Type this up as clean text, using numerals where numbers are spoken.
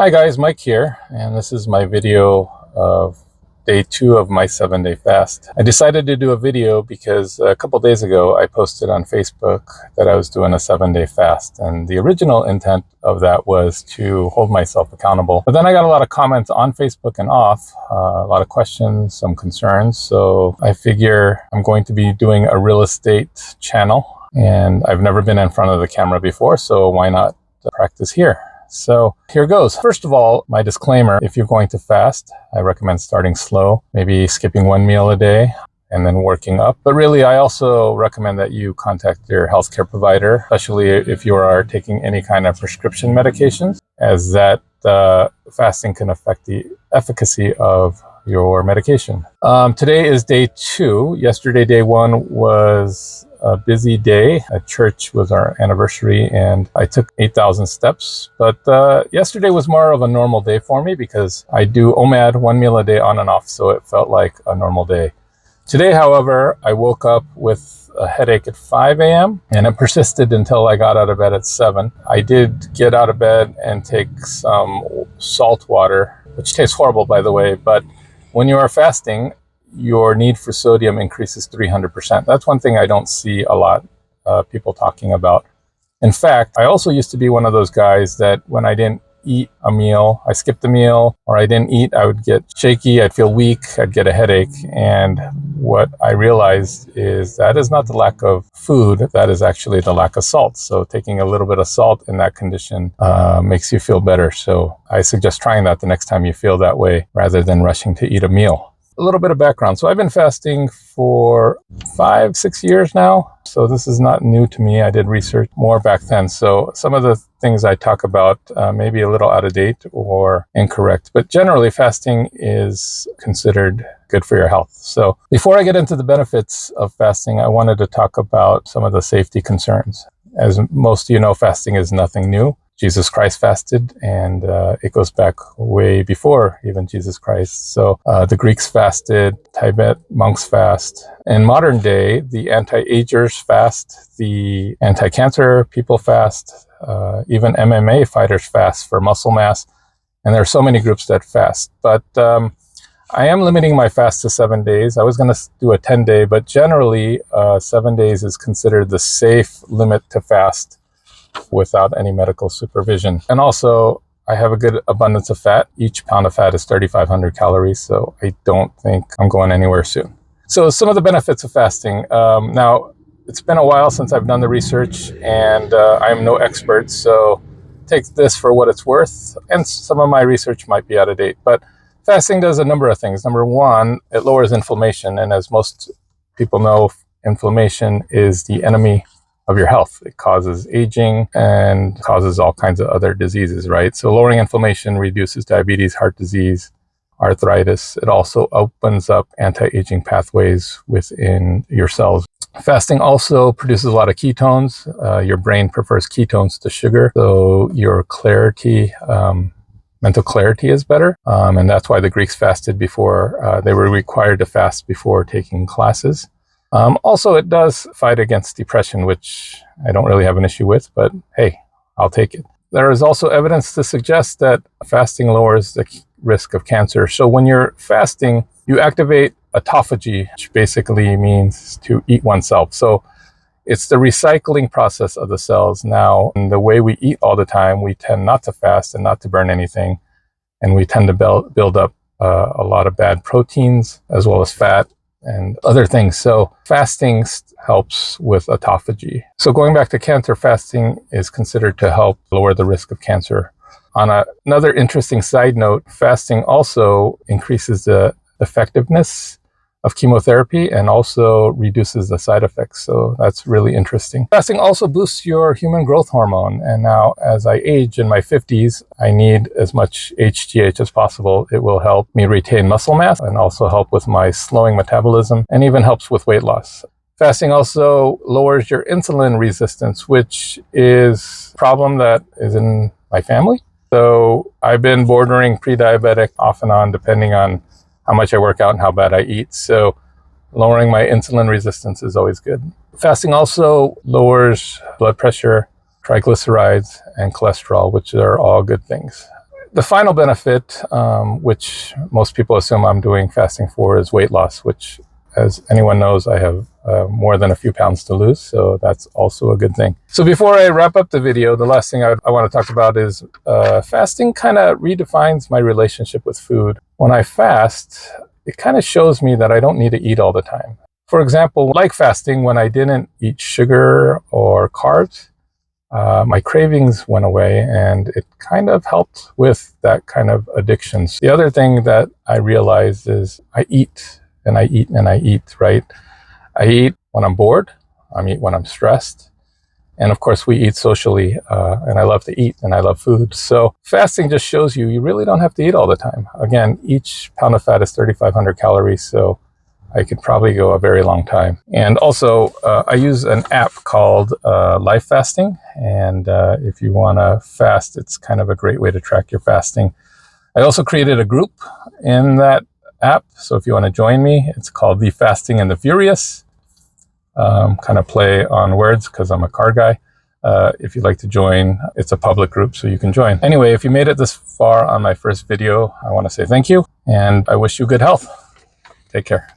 Hi guys, Mike here, and this is my video of day 2 of my 7-day fast. I decided to do a video because a couple days ago I posted on Facebook that I was doing a 7-day fast, and the original intent of that was to hold myself accountable. But then I got a lot of comments on Facebook and off, a lot of questions, some concerns, so I figure I'm going to be doing a real estate channel, and I've never been in front of the camera before, so why not practice here? So here goes. First of all, my disclaimer, if you're going to fast, I recommend starting slow, maybe skipping one meal a day and then working up. But really, I also recommend that you contact your healthcare provider, especially if you are taking any kind of prescription medications, as that fasting can affect the efficacy of your medication. Today is day 2. Yesterday, day 1 was a busy day. At church was our anniversary and I took 8,000 steps. But yesterday was more of a normal day for me because I do OMAD, one meal a day on and off, so it felt like a normal day. Today, however, I woke up with a headache at 5 a.m. and it persisted until I got out of bed at 7. I did get out of bed and take some salt water, which tastes horrible, by the way, but when you are fasting, your need for sodium increases 300%. That's one thing I don't see a lot people talking about. In fact, I also used to be one of those guys that when I didn't eat a meal, I skipped a meal, or I didn't eat, I would get shaky, I'd feel weak, I'd get a headache. And what I realized is that is not the lack of food, that is actually the lack of salt. So taking a little bit of salt in that condition makes you feel better. So I suggest trying that the next time you feel that way rather than rushing to eat a meal. A little bit of background. So I've been fasting for 5-6 years now. So this is not new to me. I did research more back then. So some of the things I talk about may be a little out of date or incorrect, but generally fasting is considered good for your health. So before I get into the benefits of fasting, I wanted to talk about some of the safety concerns. As most of you know, fasting is nothing new. Jesus Christ fasted, and it goes back way before even Jesus Christ. So the Greeks fasted, Tibet monks fast. In modern day, the anti-agers fast, the anti-cancer people fast, even MMA fighters fast for muscle mass. And there are so many groups that fast. But I am limiting my fast to 7 days. I was going to do a 10-day, but generally 7 days is considered the safe limit to fast without any medical supervision. And also, I have a good abundance of fat. Each pound of fat is 3,500 calories, so I don't think I'm going anywhere soon. So some of the benefits of fasting. Now, it's been a while since I've done the research, and I'm no expert, so take this for what it's worth, and some of my research might be out of date. But fasting does a number of things. Number one, it lowers inflammation, and as most people know, inflammation is the enemy of your health. It causes aging and causes all kinds of other diseases, right? So lowering inflammation reduces diabetes, heart disease, arthritis. It also opens up anti-aging pathways within your cells. Fasting also produces a lot of ketones. Your brain prefers ketones to sugar, so your clarity, mental clarity is better. And that's why the Greeks fasted before. They were required to fast before taking classes. Also, it does fight against depression, which I don't really have an issue with, but hey, I'll take it. There is also evidence to suggest that fasting lowers the risk of cancer. So when you're fasting, you activate autophagy, which basically means to eat oneself. So it's the recycling process of the cells. Now, in the way we eat all the time, we tend not to fast and not to burn anything, and we tend to build up a lot of bad proteins as well as fat and other things. So fasting helps with autophagy. So going back to cancer, fasting is considered to help lower the risk of cancer. On another interesting side note, fasting also increases the effectiveness of chemotherapy and also reduces the side effects. So that's really interesting. Fasting also boosts your human growth hormone. And now as I age in my 50s, I need as much HGH as possible. It will help me retain muscle mass and also help with my slowing metabolism and even helps with weight loss. Fasting also lowers your insulin resistance, which is a problem that is in my family. So I've been bordering pre-diabetic off and on, depending on how much I work out and how bad I eat. So lowering my insulin resistance is always good. Fasting also lowers blood pressure, triglycerides, and cholesterol, which are all good things. The final benefit, which most people assume I'm doing fasting for, is weight loss, which, as anyone knows, I have more than a few pounds to lose, so that's also a good thing. So before I wrap up the video, the last thing I want to talk about is fasting kind of redefines my relationship with food. When I fast, it kind of shows me that I don't need to eat all the time. For example, like fasting, when I didn't eat sugar or carbs, my cravings went away, and it kind of helped with that kind of addictions. The other thing that I realized is I eat and I eat and I eat, right? I eat when I'm bored, I eat when I'm stressed, and of course we eat socially, and I love to eat and I love food. So fasting just shows you really don't have to eat all the time. Again, each pound of fat is 3,500 calories, so I could probably go a very long time. And also, I use an app called Life Fasting, and if you want to fast, it's kind of a great way to track your fasting. I also created a group in that app, so if you want to join me, it's called The Fasting and the Furious. Kind of play on words because I'm a car guy. If you'd like to join, it's a public group, so you can join. Anyway, if you made it this far on my first video, I want to say thank you, and I wish you good health. Take care.